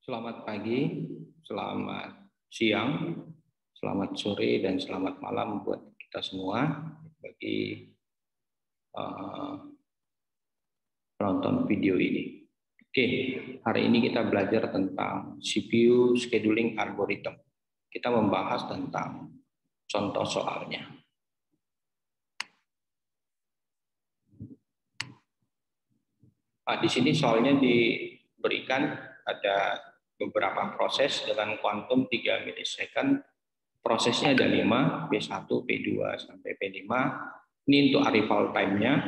Selamat pagi, selamat siang, selamat sore, dan selamat malam buat kita semua bagi penonton video ini. Oke, hari ini kita belajar tentang CPU scheduling algorithm. Kita membahas tentang contoh soalnya. Nah, di sini soalnya diberikan ada beberapa proses dengan kuantum 3 milisecond. Prosesnya ada 5, P1, P2, sampai P5. Ini untuk arrival time-nya,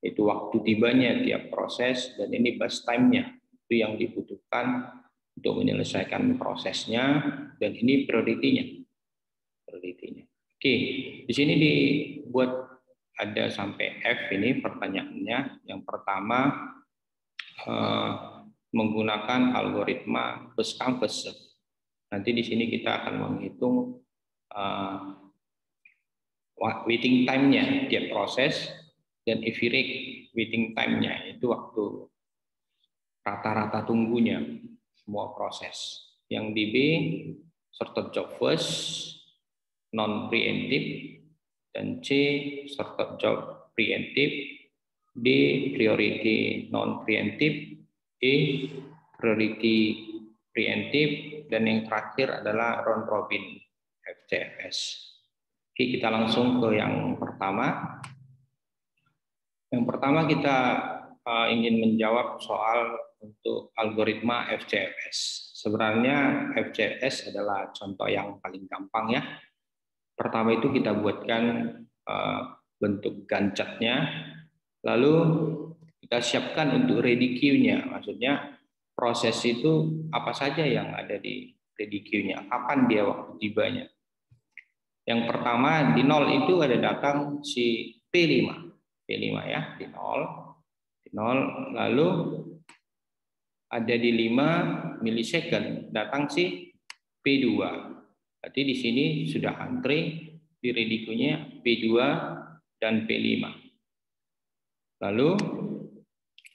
itu waktu tibanya tiap proses, dan ini bus time-nya, itu yang dibutuhkan untuk menyelesaikan prosesnya, dan ini priority-nya. Oke, di sini dibuat ada sampai F ini pertanyaannya. Yang pertama, menggunakan algoritma first come first serve. Nanti di sini kita akan menghitung waiting time-nya tiap proses dan average waiting time-nya, itu waktu rata-rata tunggunya semua proses. Yang di B, started job first, non preemptive, dan C, started job preemptive, D, priority non preemptive, E, priority preemptive, dan yang terakhir adalah round robin FCFS. Oke, kita langsung ke yang pertama. Yang pertama kita ingin menjawab soal untuk algoritma FCFS. Sebenarnya FCFS adalah contoh yang paling gampang ya. Pertama itu kita buatkan bentuk gancetnya, lalu kita siapkan untuk ready queue-nya. Maksudnya proses itu apa saja yang ada di ready queue-nya, kapan dia waktu tibanya. Yang pertama di 0 itu ada datang si P5 ya, di 0, lalu ada di 5 milisecond datang si P2. Berarti di sini sudah antri di ready queue-nya P2 dan P5. Lalu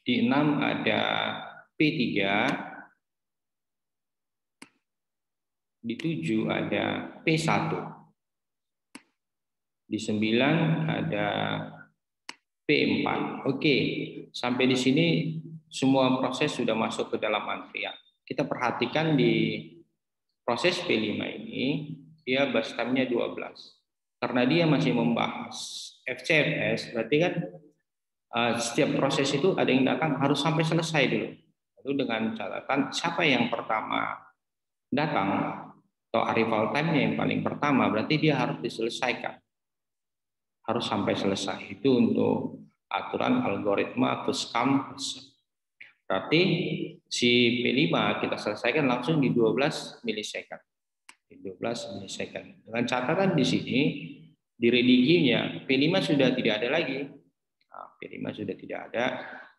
di 6 ada P3, di 7 ada P1, di 9 ada P4. Oke, sampai di sini semua proses sudah masuk ke dalam antrian. Kita perhatikan di proses P5 ini, dia bus time-nya 12. Karena dia masih membahas FCFS, berarti kan setiap proses itu ada yang datang harus sampai selesai dulu. Lalu dengan catatan siapa yang pertama datang atau arrival time-nya yang paling pertama, berarti dia harus diselesaikan. Harus sampai selesai. Itu untuk aturan algoritma first come first serve. Berarti si P5 kita selesaikan langsung di 12 milisecond. Di 12 milisecond. Dengan catatan di sini di ready queue-nya P5 sudah tidak ada lagi. Nah, P5 sudah tidak ada.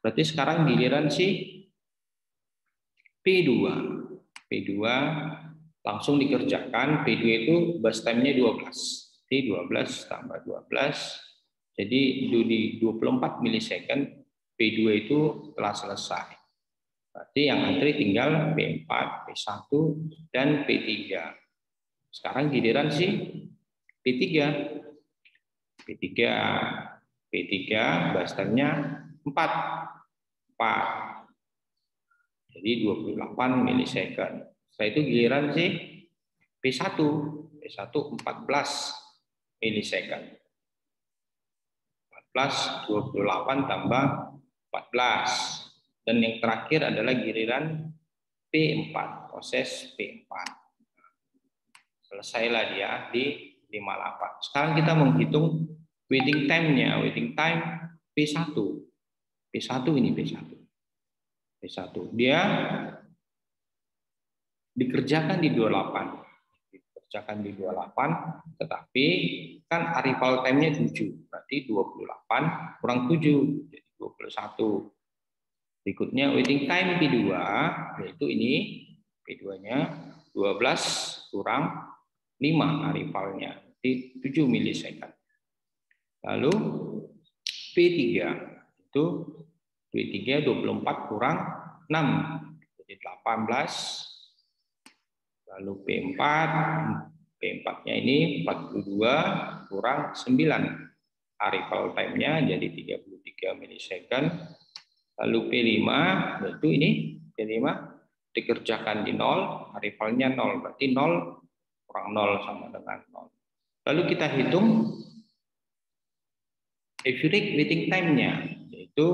Berarti sekarang giliran si P2. P2 langsung dikerjakan. P2 itu bus time-nya 12. Jadi 12 tambah 12. Jadi di 24 milisecond P2 itu telah selesai. Berarti yang antri tinggal P4, P1, dan P3. Sekarang giliran si P3. P3 bus time-nya 4. Jadi 28 milisecond. Setelah itu giliran si P1. P1 14 milisecond. 14, 28 tambah 14. Dan yang terakhir adalah giliran P4, proses P4. Selesailah dia di 58. Sekarang kita menghitung waiting time-nya. Waiting time P1. P1 ini P1. P1. Dia dikerjakan di 28. Dikerjakan di 28, tetapi kan arrival time-nya 7. Berarti 28 kurang 7, jadi 21. Berikutnya waiting time P2, yaitu ini P2-nya 12 kurang 5 arrival-nya, di 7 milisecond. Lalu P3 itu P3 24 kurang 6, jadi 18, lalu P4, P4-nya ini 42 kurang 9. Arrival time-nya jadi 33 milisecond. Lalu P5, yaitu ini P5 dikerjakan di 0, arrival-nya 0, berarti 0 kurang 0 sama dengan 0. Lalu kita hitung average waiting time-nya, yaitu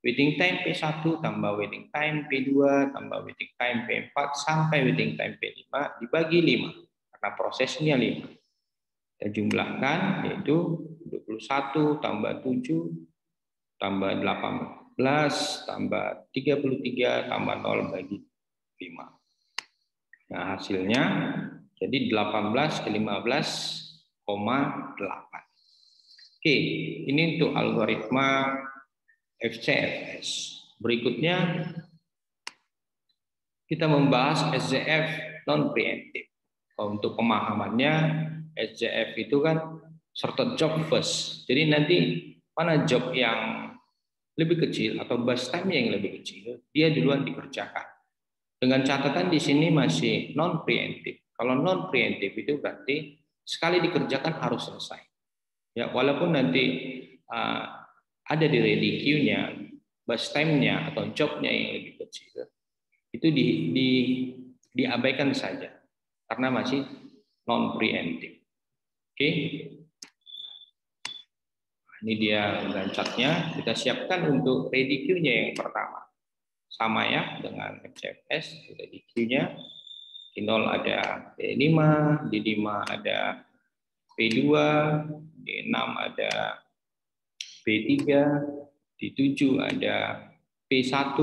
waiting time P1 tambah waiting time P2 tambah waiting time P4 sampai waiting time P5 dibagi 5, karena prosesnya 5. Kita jumlahkan, yaitu 21 tambah 7 tambah 18 tambah 33 tambah 0 bagi 5. Nah, hasilnya jadi 18 ke 15,8. Oke, ini untuk algoritma FCFS. Berikutnya kita membahas SJF non preemptive. Untuk pemahamannya, SJF itu kan certain job first. Jadi nanti mana job yang lebih kecil atau burst time yang lebih kecil, dia duluan dikerjakan. Dengan catatan di sini masih non preemptive. Kalau non preemptive itu berarti sekali dikerjakan harus selesai. Ya, walaupun nanti ada di ready queue-nya, burst time-nya atau job-nya yang lebih kecil, itu diabaikan saja karena masih non preemptive. Oke. Ini dia gancatnya. Kita siapkan untuk ready queue-nya yang pertama. Sama ya dengan FCFS, ready queue-nya. Di 0 ada P5, di 5 ada P2, di 6 ada P3, di 7 ada P1,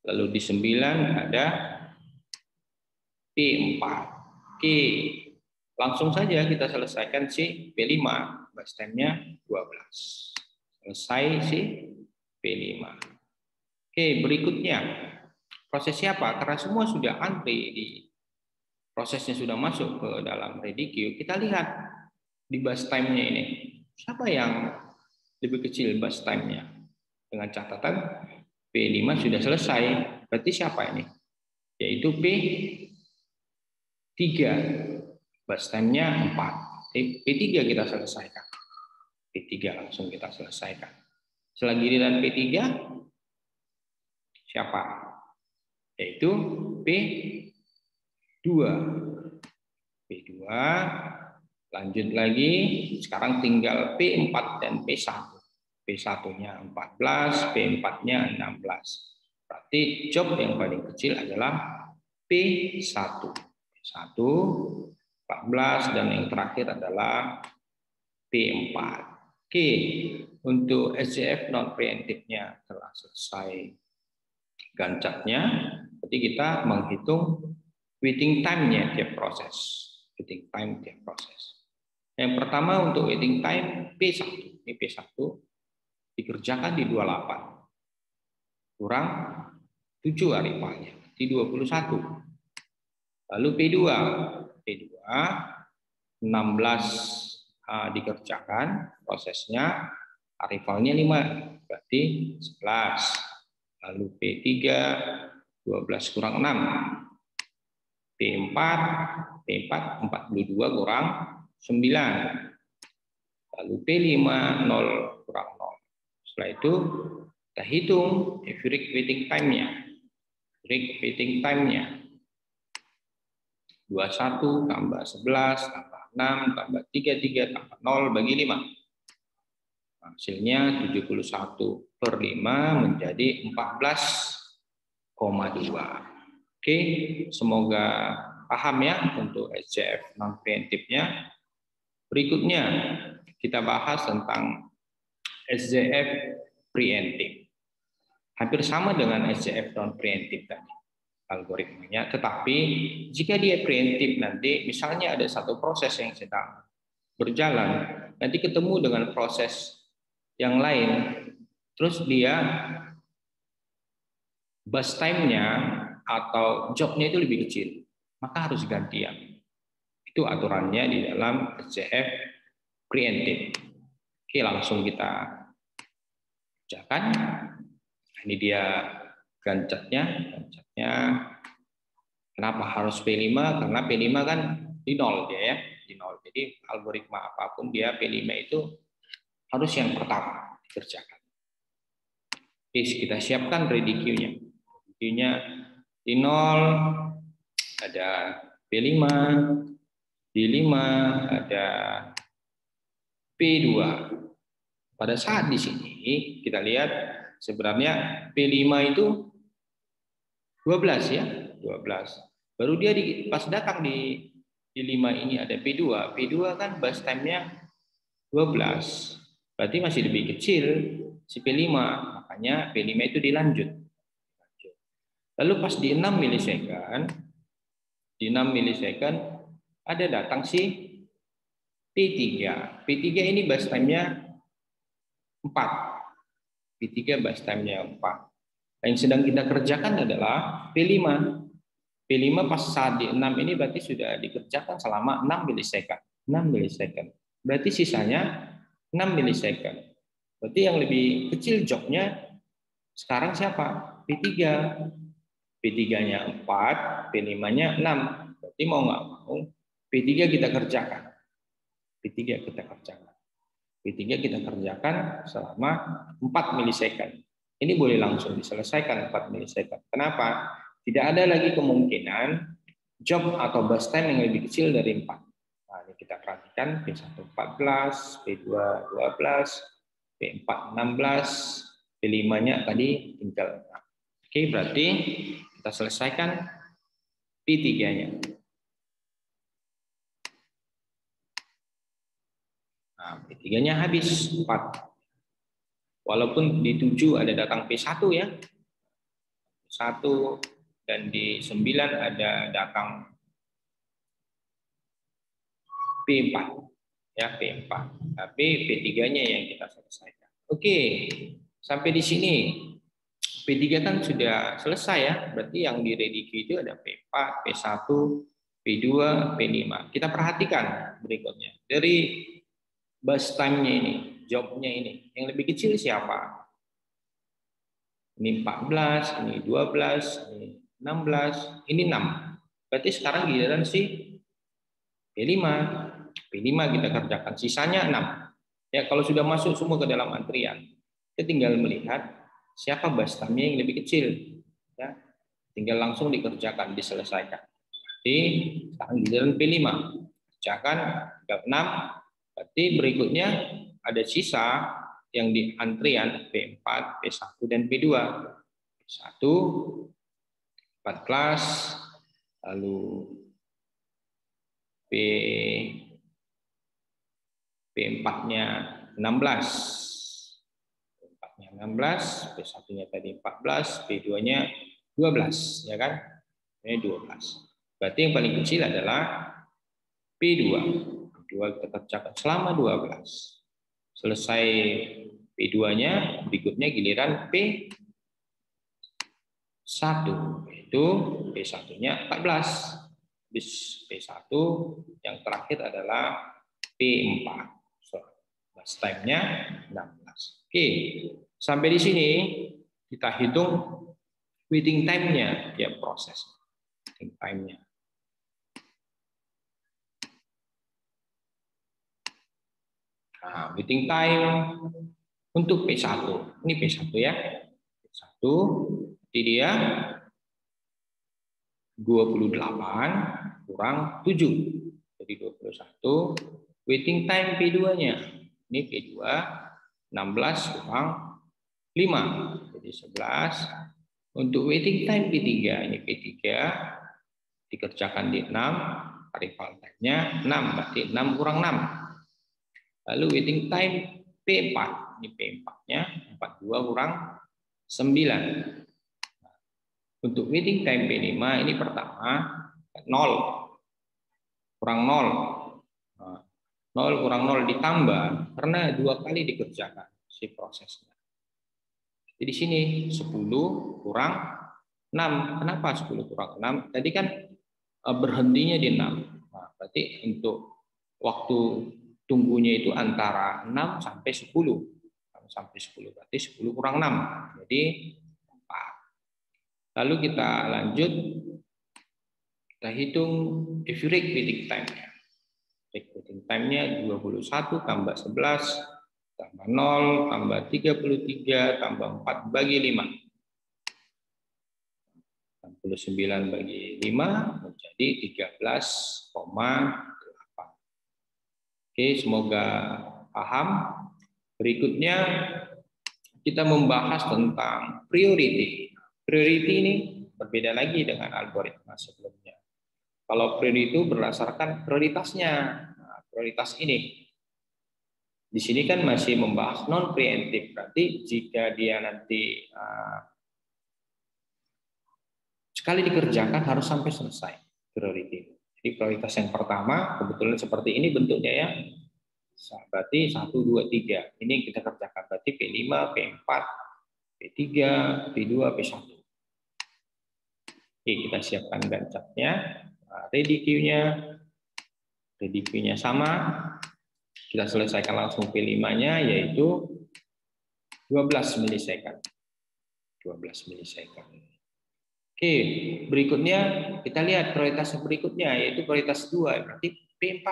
lalu di 9 ada P4. Oke, langsung saja kita selesaikan si P5, burst time-nya 12. Selesai si P5. Oke, berikutnya prosesnya apa? Karena semua sudah antri di prosesnya sudah masuk ke dalam ready queue, kita lihat di burst time-nya ini. Siapa yang lebih kecil burst time-nya? Dengan catatan P5 sudah selesai. Berarti siapa ini? Yaitu P3. Burst time-nya 4. P3 kita selesaikan. P3 langsung kita selesaikan. Setelah giliran P3, siapa? Yaitu P2. P2, lanjut lagi. Sekarang tinggal P4 dan P1. P1-nya 14, P4-nya 16. Berarti job yang paling kecil adalah P1. P1, 14, dan yang terakhir adalah P4. Oke, untuk SJF non preemptive-nya telah selesai gancatnya. Jadi kita menghitung waiting time-nya tiap proses. Waiting time tiap proses. Yang pertama untuk waiting time P1. Ini P1 dikerjakan di 28. Kurang 7 arrivalnya. Di 21. Lalu P2. P2 16 dikerjakan prosesnya, arrivalnya 5. Berarti 11. Lalu P3 12 kurang 6. P4 42 kurang 9. Lalu P5 0 kurang 0. Setelah itu kita hitung average waiting time-nya. Average waiting time-nya 21 tambah 11 tambah 6 tambah 33 tambah 0 bagi 5. Hasilnya 71/5 menjadi 14,2. Oke, semoga paham ya untuk SJF non preemptive-nya. Berikutnya kita bahas tentang SJF preemptive. Hampir sama dengan SJF non preemptive tadi algoritmanya, tetapi jika dia preemptive nanti misalnya ada satu proses yang sedang berjalan, nanti ketemu dengan proses yang lain, terus dia burst time-nya atau job-nya itu lebih kecil, maka harus gantian. Itu aturannya di dalam SJF preemptive. Oke, langsung kita kerjakan. Ini dia Gancetnya kenapa harus P5? Karena P5 kan di nol dia ya, di nol. Jadi algoritma apapun dia P5 itu harus yang pertama dikerjakan. Oke, kita siapkan ready queue-nya. Queue-nya di nol ada P5, D5, ada P2. Pada saat di sini kita lihat sebenarnya P5 itu 12 ya, 12. Baru dia pas datang di 5 ini ada P2. P2 kan bus time-nya 12. Berarti masih lebih kecil si P5, makanya P5 itu dilanjut. Lalu pas di 6 milisecond ada datang si P3. P3 ini bus time-nya 4. P3 bus time-nya 4. Yang sedang kita kerjakan adalah P5. P5 pas saat di 6 ini berarti sudah dikerjakan selama 6 milisecond. 6 milisecond. Berarti sisanya 6 milisecond. Berarti yang lebih kecil jobnya sekarang siapa? P3. P3-nya 4, P5-nya 6. Berarti mau nggak mau P3 kita kerjakan. P3 kita kerjakan. P3 kita kerjakan selama 4 milisecond. Ini boleh langsung diselesaikan 4 milisecond. Kenapa? Tidak ada lagi kemungkinan job atau bus time yang lebih kecil dari 4. Nah, ini kita perhatikan P1 14, P2 12, P4 16, P5-nya tadi tinggal 6. Oke, berarti kita selesaikan P3-nya. Nah, P3-nya habis 4. Walaupun di 7 ada datang P1 ya. P1 dan di 9 ada datang P4. Ya, P4. Tapi P3-nya yang kita selesaikan. Oke, sampai di sini P3 kan sudah selesai ya. Berarti yang di ready queue itu ada P4, P1, P2, P5. Kita perhatikan berikutnya. Dari bus time-nya ini, job-nya ini, yang lebih kecil siapa? Ini 14, ini 12, ini 16, ini 6. Berarti sekarang giliran si P5. P5 kita kerjakan, sisanya 6. Ya, kalau sudah masuk semua ke dalam antrian, kita tinggal melihat siapa bus time-nya yang lebih kecil. Ya, tinggal langsung dikerjakan, diselesaikan. Jadi sekarang giliran P5. Kerjakan 6. Berarti berikutnya ada sisa yang di antrian P4, P1, dan P2. P1, 14, lalu P4-nya 16. P4-nya 16, P1-nya tadi 14, P2-nya 12, ya kan? Ini 12. Berarti yang paling kecil adalah P2. P2 kita kerjakan selama 12. Selesai P2-nya, berikutnya giliran P1, itu P1-nya 14. Habis P1, yang terakhir adalah P4. Bus time-nya 16. Oke, sampai di sini kita hitung waiting time-nya, ya proses waiting time-nya. Nah, waiting time untuk P1. Ini P1 ya. P1, jadi dia 28 kurang 7. Jadi 21. Waiting time P2-nya. Ini P2 16 kurang 5. Jadi 11. Untuk waiting time P3, ini P3 dikerjakan di 6. Arrival time-nya 6, berarti 6 kurang 6. Lalu waiting time P4. Ini P4-nya 42 kurang 9. Untuk waiting time P5 ini pertama 0 kurang 0. 0 kurang 0 ditambah karena 2 kali dikerjakan si prosesnya. Jadi di sini 10 kurang 6. Kenapa 10 kurang 6? Tadi kan berhentinya di 6. Nah, berarti untuk waktu tunggunya itu antara 6 sampai 10. Sampai 10 berarti 10 kurang 6. Jadi 4. Lalu kita lanjut, kita hitung average waiting time-nya. Average waiting time-nya 21 tambah 11 tambah 0 tambah 33 tambah 4 bagi 5. 69 bagi 5 menjadi 13,8. Oke, semoga paham. Berikutnya kita membahas tentang priority. Priority ini berbeda lagi dengan algoritma sebelumnya. Kalau priority itu berdasarkan prioritasnya. Nah, prioritas ini. Di sini kan masih membahas non preemptive. Berarti jika dia nanti sekali dikerjakan harus sampai selesai priority. Jadi prioritas yang pertama kebetulan seperti ini bentuknya ya. Berarti 1, 2, 3. Ini kita kerjakan. Berarti P5, P4, P3, P2, P1. Oke, kita siapkan Gantt chart-nya. Ready queue-nya. Ready queue-nya sama. Kita selesaikan langsung P5-nya yaitu 12 milisecond. 12 milisecond. Oke, berikutnya kita lihat prioritas berikutnya yaitu prioritas 2 berarti P4.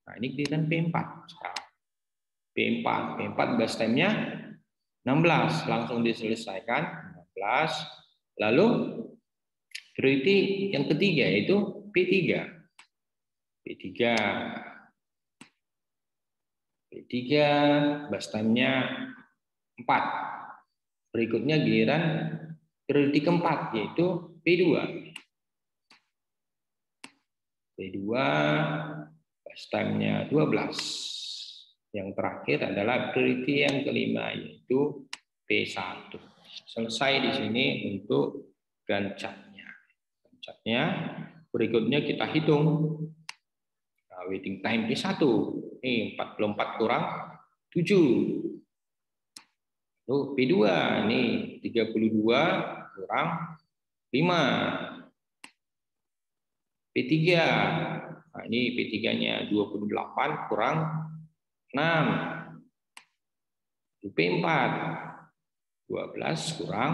Nah, ini giliran P4 sekarang. P4 base time-nya 16, langsung diselesaikan 16. Lalu priority yang ketiga yaitu P3. P3 base time-nya 4. Berikutnya giliran priority keempat yaitu P2. P2 base time-nya 12. Yang terakhir adalah priority yang kelima yaitu P1. Selesai di sini untuk Gantt chart-nya. Gantt chart-nya berikutnya kita hitung waiting time P1. Ini 44 kurang 7. Lalu P2 ini 32 kurang 5. P3. Nah, ini P3-nya 28 kurang 6. P4 12 kurang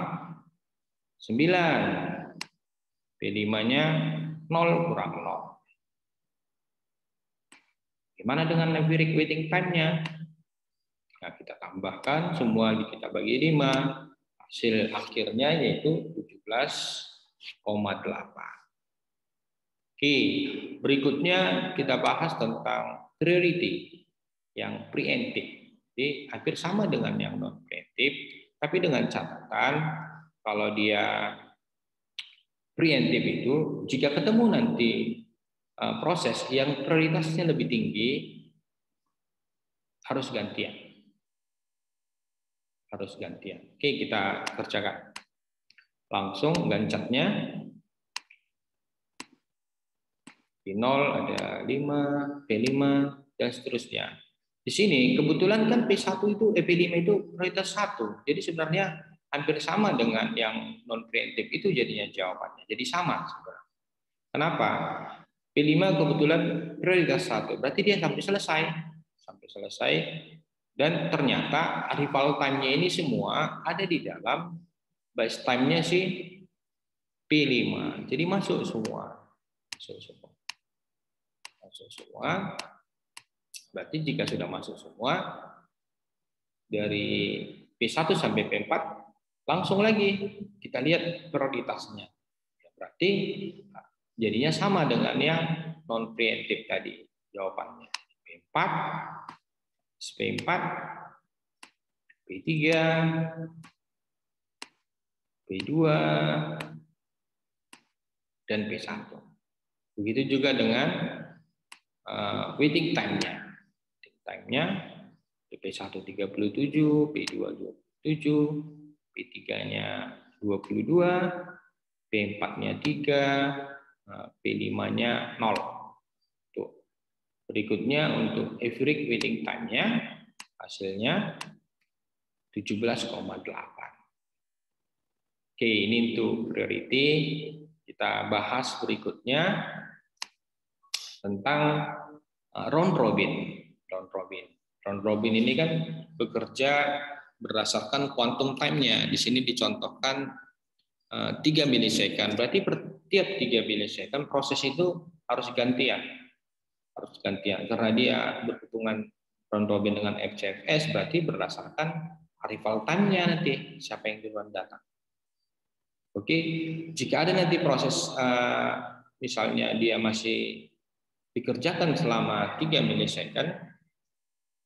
9. P5-nya 0 kurang 0. Gimana dengan average waiting time-nya? Nah, kita tambahkan semua kita bagi 5. Hasil akhirnya yaitu 17,8. Oke, berikutnya kita bahas tentang priority yang preemptive. Jadi hampir sama dengan yang non preemptive, tapi dengan catatan kalau dia preemptive itu jika ketemu nanti proses yang prioritasnya lebih tinggi harus gantian. Oke, kita kerjakan. Langsung Gantt chart-nya. P0 ada 5, P5 dan seterusnya. Di sini kebetulan kan P1 itu P5 itu prioritas 1. Jadi sebenarnya hampir sama dengan yang non preemptive itu jadinya jawabannya. Jadi sama sebenarnya. Kenapa? P5 kebetulan prioritas 1. Berarti dia sampai selesai. Dan ternyata arrival time-nya ini semua ada di dalam base time-nya si P5. Jadi masuk semua. Berarti jika sudah masuk semua dari P1 sampai P4 langsung lagi kita lihat prioritasnya. Berarti jadinya sama dengan yang non preemptive tadi jawabannya. P4, P4, P3, P2, dan P1. Begitu juga dengan waiting time-nya. Time-nya P1 37, P2 27, P3-nya 22, P4-nya 3, P5-nya 0. Tuh. Berikutnya untuk average waiting time-nya hasilnya 17,8. Oke, ini untuk priority. Kita bahas berikutnya tentang round robin. Round robin ini kan bekerja berdasarkan quantum time-nya. Di sini dicontohkan 3 milisecond. Berarti per tiap 3 milisecond proses itu harus gantian. Karena dia berhitungan round robin dengan FCFS, berarti berdasarkan arrival time-nya nanti siapa yang duluan datang. Oke, jika ada nanti proses misalnya dia masih dikerjakan selama 3 milisecond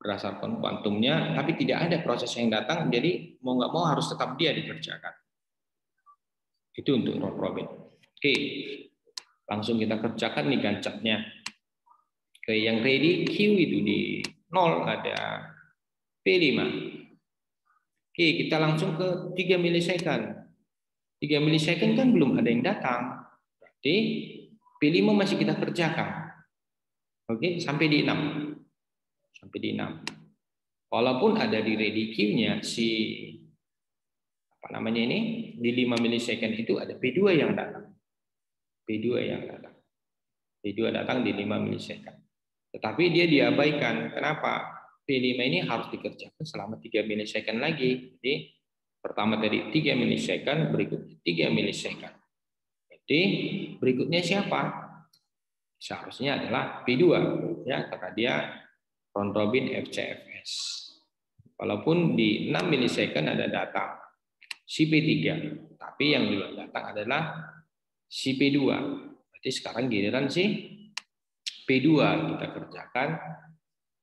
berdasarkan kuantumnya, tapi tidak ada proses yang datang, jadi mau nggak mau harus tetap dia dikerjakan. Itu untuk round robin. Oke, langsung kita kerjakan nih Gantt-nya. Oke, yang ready Q itu di 0 ada P5. Oke, kita langsung ke 3 milisecond. 3 milisecond kan belum ada yang datang. Berarti P5 masih kita kerjakan. Oke, sampai di 6. Sampai di 6. Walaupun ada di ready queue-nya si apa namanya ini di 5 milisecond itu ada P2 yang datang. P2 yang datang. P2 datang di 5 milisecond. Tetapi dia diabaikan. Kenapa? P5 ini harus dikerjakan selama 3 milisecond lagi. Jadi pertama tadi 3 milisecond, berikutnya 3 milisecond. Jadi berikutnya siapa? Seharusnya adalah P2 ya, karena dia round robin FCFS. Walaupun di 6 milisecond ada datang si P3, tapi yang duluan datang adalah si P2. Berarti sekarang giliran si P2 kita kerjakan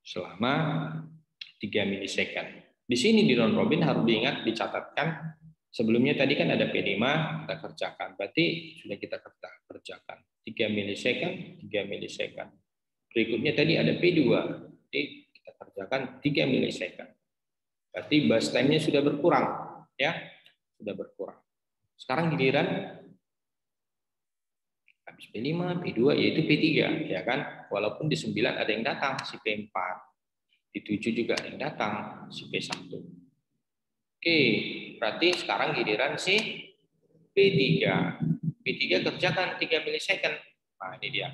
selama 3 milisecond. Di sini di round robin harus diingat, dicatatkan sebelumnya tadi kan ada P5 kita kerjakan. Berarti sudah kita kerjakan 3 milisecond, 3 milisecond. Berikutnya tadi ada P2. Jadi kita kerjakan 3 milisecond. Berarti burst time-nya sudah berkurang, ya. Sudah berkurang. Sekarang giliran habis P5, P2 yaitu P3, ya kan? Walaupun di 9 ada yang datang si P4. Di 7 juga ada yang datang si P1. Oke, berarti sekarang giliran si P3. P3 kerjakan 3 milisecond. Nah, ini dia.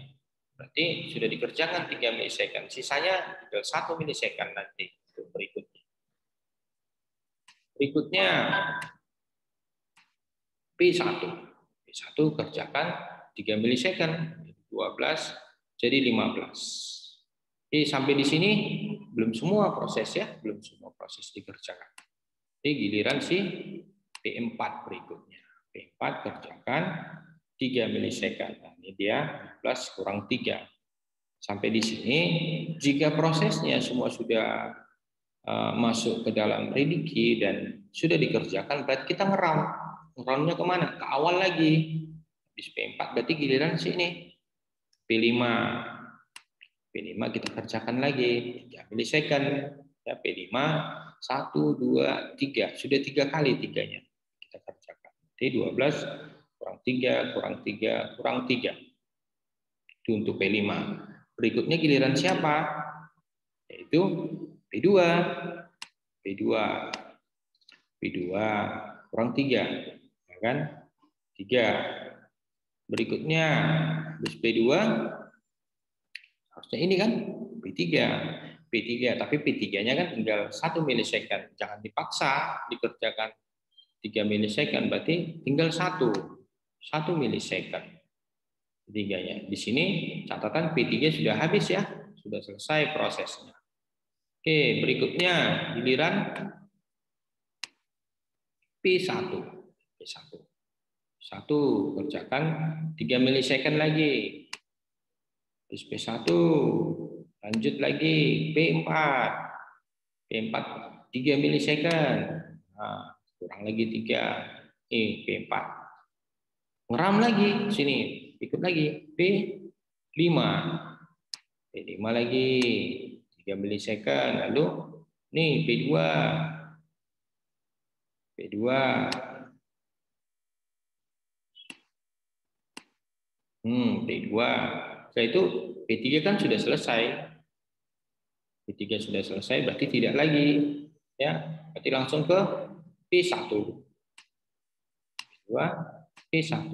Berarti sudah dikerjakan 3 milisecond. Sisanya tinggal 1 milisecond nanti untuk berikutnya. Berikutnya P1. P1 kerjakan 3 milisecond. 12 jadi 15. Jadi sampai di sini belum semua proses ya, belum semua proses dikerjakan. Jadi giliran si P4 berikutnya. P4 kerjakan 3 milisecond. Nah, ini dia 15 kurang 3. Sampai di sini, jika prosesnya semua sudah masuk ke dalam ready queue dan sudah dikerjakan, berarti kita ngeram. Ngeramnya kemana? Ke awal lagi. Habis P4 berarti giliran sini P5. P5 kita kerjakan lagi 3 milisecond. Ya, P5 1, 2, 3. Sudah 3 kali 3-nya kita kerjakan. Jadi 12 kurang 3, kurang 3, kurang 3. Itu untuk P5. Berikutnya giliran siapa? Yaitu P2. P2. P2 kurang 3. Ya kan? 3. Berikutnya habis P2 harusnya ini kan P3. P3, tapi P3-nya kan tinggal 1 milisecond. Jangan dipaksa dikerjakan 3 milisecond, berarti tinggal 1 milisecond. P3-nya. Di sini catatan P3 sudah habis ya, sudah selesai prosesnya. Oke, berikutnya giliran P1. P1 kerjakan 3 milisecond lagi. Habis P1 lanjut lagi P4. P4 3 milisecond. Nah, kurang lagi 3. P4. Ngeram lagi sini, ikut lagi P5. P5 lagi 3 milisecond. Lalu nih P2. P2. P2. Setelah itu P3 kan sudah selesai. P3 sudah selesai, berarti tidak lagi. Ya, berarti langsung ke P1. P2, P1.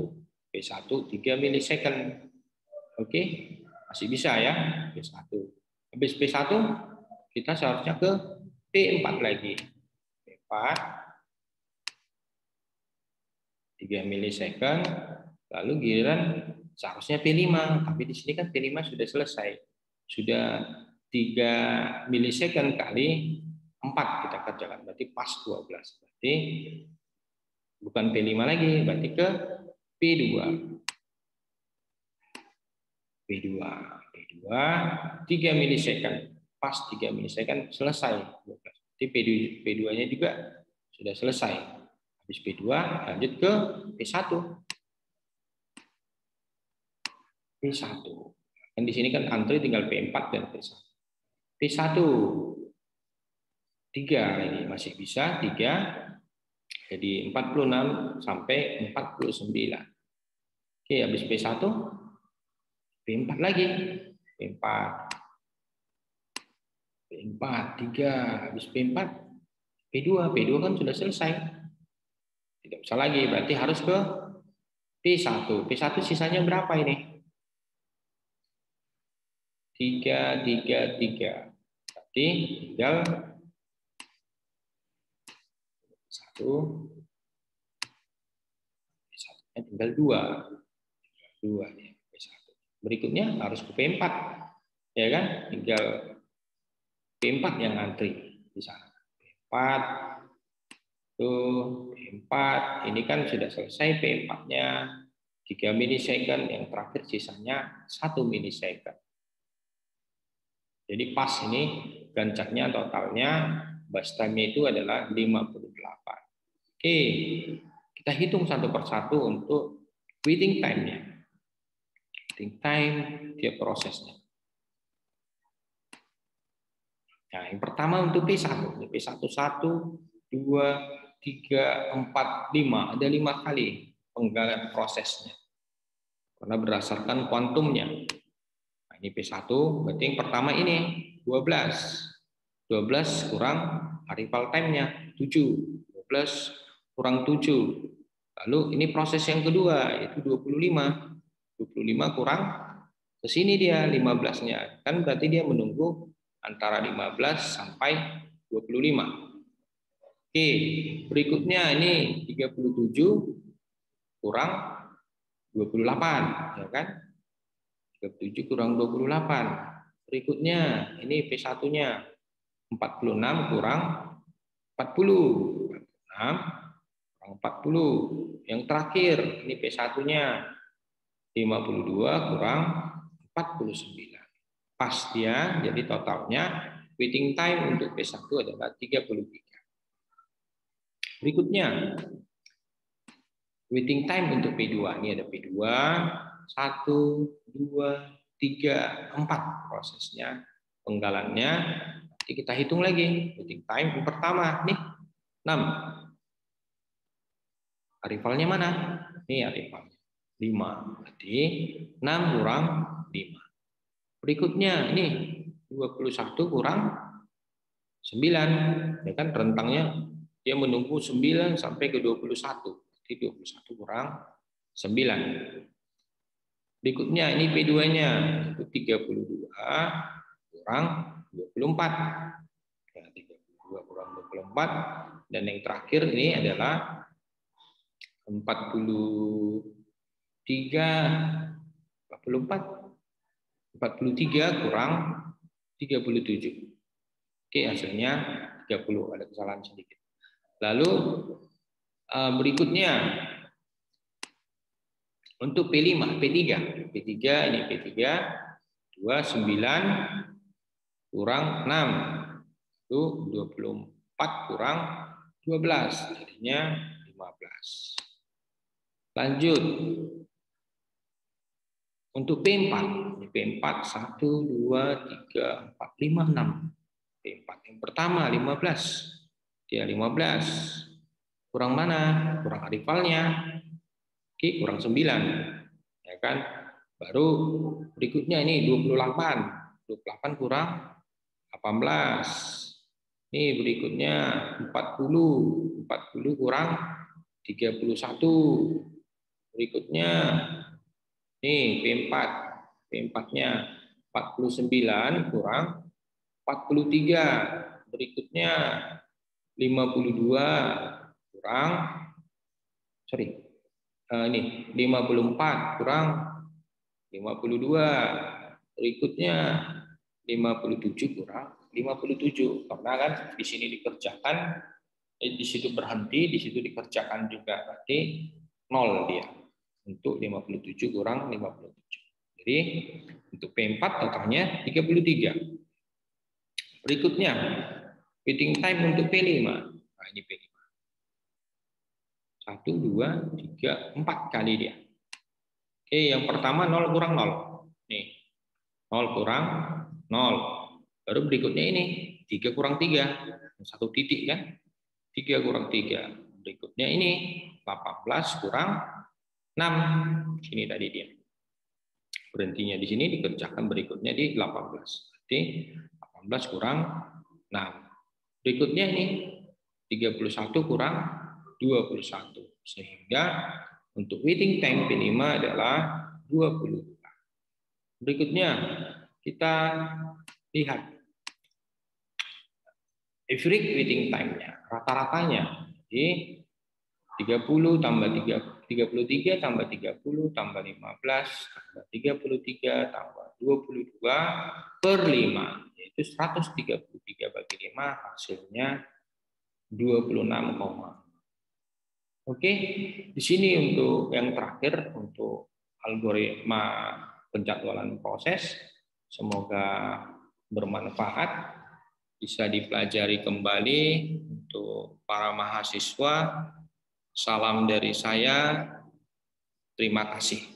P1 3 milisecond. Oke, masih bisa ya. P1. Habis P1, kita seharusnya ke P4 lagi. P4. 3 milisecond, lalu giliran seharusnya P5, tapi di sini kan P5 sudah selesai. Sudah 3 milisecond kali 4 kita kerjakan, berarti pas 12. Berarti bukan P5 lagi, berarti ke P2. P2, 3 milisecond, pas 3 milisecond selesai. Berarti P2-nya juga sudah selesai. Habis P2 lanjut ke P1. P1. Kan di sini kan antri tinggal P4 dan P1. P1 3 ini masih bisa 3. Jadi 46 sampai 49. Oke, habis P1 P4 lagi. P4 3, habis P4 P2 kan sudah selesai. Tidak bisa lagi, berarti harus ke P1. P1 sisanya berapa ini? 3. Berarti tinggal 1. P1-nya tinggal 2 nih, P1. Berikutnya harus ke P4. Ya kan? Tinggal P4 yang antri di sana. P4 tuh, P4 ini kan sudah selesai P4-nya 3 milisecond, yang terakhir sisanya 1 milisecond. Jadi pas ini gancaknya totalnya bus time-nya itu adalah 58. Oke, kita hitung satu persatu untuk waiting time-nya. Waiting time tiap prosesnya. Nah, yang pertama untuk P1. P1 1, 2, 3, 4, 5. Ada 5 kali penggalan prosesnya. Karena berdasarkan kuantumnya. Nah, ini P1, berarti yang pertama ini 12. 12 kurang arrival time-nya 7. 12 kurang 7. Lalu ini proses yang kedua, yaitu 25. 25 kurang ke sini dia 15-nya. Kan berarti dia menunggu antara 15 sampai 25. Oke, berikutnya ini 37 kurang 28, ya kan? 37 kurang 28. Berikutnya ini P1-nya 46 kurang 40. 46 kurang 40. Yang terakhir ini P1-nya 52 kurang 49. Pas dia, jadi totalnya waiting time untuk P1 adalah 33. Berikutnya waiting time untuk P2. Ini ada P2 1, 2, 3, 4 prosesnya, penggalannya. Nanti kita hitung lagi waiting time yang pertama nih 6. Arrivalnya mana? Ini arrivalnya 5. Berarti 6 kurang 5. Berikutnya ini 21 kurang 9. Ya kan rentangnya dia menunggu 9 sampai ke 21. Berarti 21 kurang 9. Berikutnya ini P2-nya itu 32 kurang 24. Ya, 32 kurang 24. Dan yang terakhir ini adalah 43 kurang 37. Oke, hasilnya 30, ada kesalahan sedikit. Lalu berikutnya untuk P5, P3 ini P3 29 kurang 6 itu 24 kurang 12 jadinya 15. Lanjut untuk P4, P4 1 2 3 4 5 6. P4 yang pertama 15. Dia 15. Kurang mana? Kurang arrivalnya. Oke, kurang 9. Ya kan? Baru berikutnya ini 28. 28 kurang 18. Ini berikutnya 40. 40 kurang 31. Berikutnya nih P4. P4-nya 49 kurang 43. Berikutnya 52 kurang Ini 54 kurang 52. Berikutnya 57 kurang 57. Karena kan di sini dikerjakan, di situ berhenti, di situ dikerjakan juga. Berarti 0 dia. Untuk 57 kurang 57. Jadi untuk P4 totalnya 33. Berikutnya waiting time untuk P5. Nah, ini P5. 1, 2, 3, 4 kali dia. Oke, yang pertama 0 kurang 0. Nih, 0 kurang 0. Baru berikutnya ini, 3 kurang 3. 1 titik kan? 3 kurang 3. Berikutnya ini, 18 kurang 6. Sini tadi dia. Berhentinya di sini, dikerjakan berikutnya di 18. Berarti 18 kurang 6. Berikutnya ini, 31 kurang 21. Sehingga untuk waiting time P5 adalah 20. Berikutnya kita lihat average waiting time-nya, rata-ratanya. Jadi 30 tambah 33 tambah 30 tambah 15 tambah 33 tambah 22 per 5, yaitu 133 bagi 5, hasilnya 26, Oke, di sini untuk yang terakhir untuk algoritma penjadwalan proses. Semoga bermanfaat, bisa dipelajari kembali untuk para mahasiswa. Salam dari saya, terima kasih.